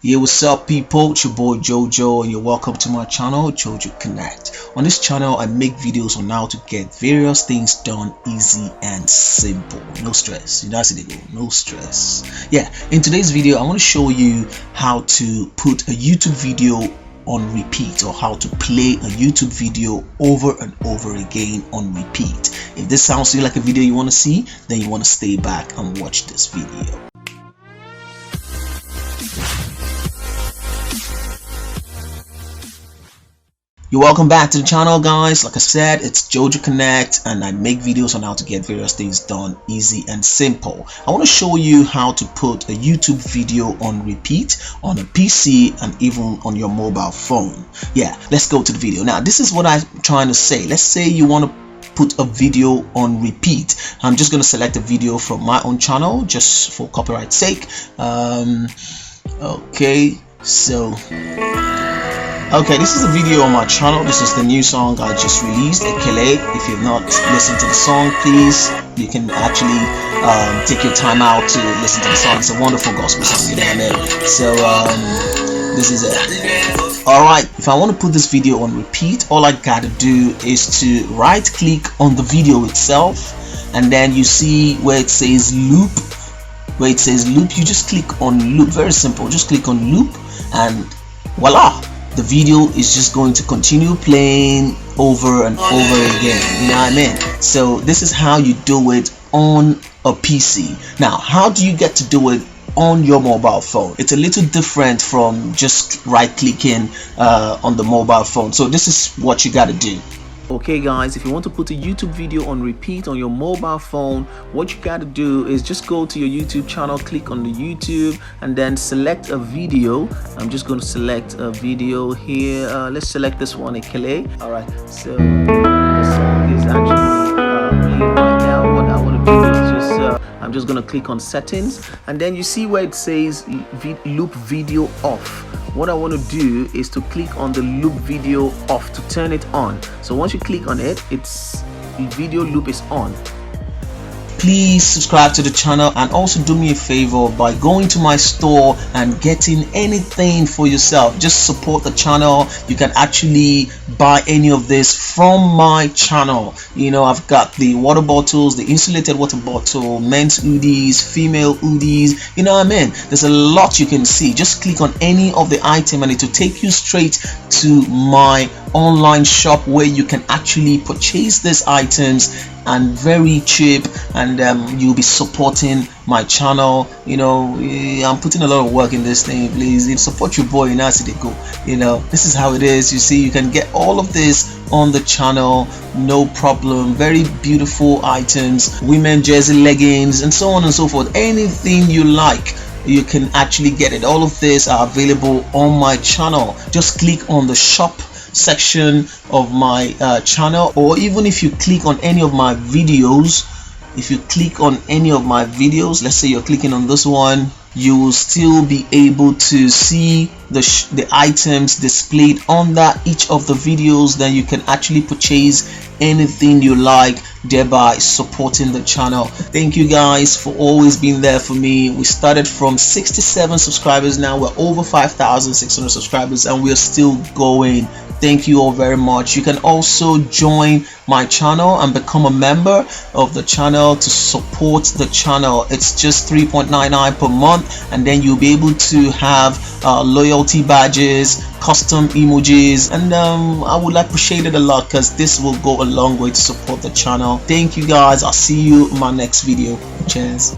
Yeah, what's up people, it's your boy Jojo and you're welcome to my channel JojoConnect. On this channel I make videos on how to get various things done easy and simple. No stress, that's it, no stress. Yeah, in today's video I want to show you how to put a YouTube video on repeat, or how to play a YouTube video over and over again on repeat. If this sounds to you like a video you want to see, then you want to stay back and watch this video. You're welcome back to the channel, guys. Like I said, it's JojoConnect and I make videos on how to get various things done easy and simple. I want to show you how to put a YouTube video on repeat on a PC and even on your mobile phone. Yeah, let's go to the video. Now, this is what I'm trying to say. Let's say you want to put a video on repeat. I'm just going to select a video from my own channel just for copyright sake. Okay, this is a video on my channel. This is the new song I just released, Ekele. If you've not listened to the song, please, you can actually take your time out to listen to the song. It's a wonderful gospel song, you know what I mean? So this is it. Alright, if I want to put this video on repeat, all I gotta do is to right click on the video itself, and then you see where it says loop. You just click on loop. Very simple, just click on loop and voila, the video is just going to continue playing over and over again, you know what I mean? So this is how you do it on a PC. Now, how do you get to do it on your mobile phone? It's a little different from just right clicking on the mobile phone. So this is what you got to do. Okay guys, if you want to put a YouTube video on repeat on your mobile phone, what you got to do is just go to your YouTube channel, click on the YouTube, and then select a video. I'm just going to select a video here. Let's select this one, Ekele. Alright, so the song is actually playing right now. What I want to do is just I'm just going to click on settings, and then you see where it says loop video off. What I want to do is to click on the loop video off to turn it on. So once you click on it, the video loop is on. Please subscribe to the channel and also do me a favor by going to my store and getting anything for yourself. Just support the channel. You can actually buy any of this from my channel. You know, I've got the water bottles, the insulated water bottle, men's hoodies, female hoodies, you know what I mean? There's a lot you can see. Just click on any of the item and it will take you straight to my online shop where you can actually purchase these items and very cheap, and you'll be supporting my channel. You know, I'm putting a lot of work in this thing. Please support your boy, and as they go, you know, this is how it is. You see, you can get all of this on the channel, no problem. Very beautiful items, women jersey, leggings, and so on and so forth. Anything you like, you can actually get it. All of this are available on my channel. Just click on the shop section of my channel, or even if you click on any of my videos, let's say you're clicking on this one, you will still be able to see the items displayed under each of the videos. Then you can actually purchase anything you like, thereby supporting the channel. Thank you guys for always being there for me. We started from 67 subscribers, now we're over 5,600 subscribers and we're still going. Thank you all very much. You can also join my channel and become a member of the channel to support the channel. It's just $3.99 per month, and then you'll be able to have loyalty badges, custom emojis, and I would appreciate it a lot because this will go a long way to support the channel. Thank you guys. I'll see you in my next video. Cheers.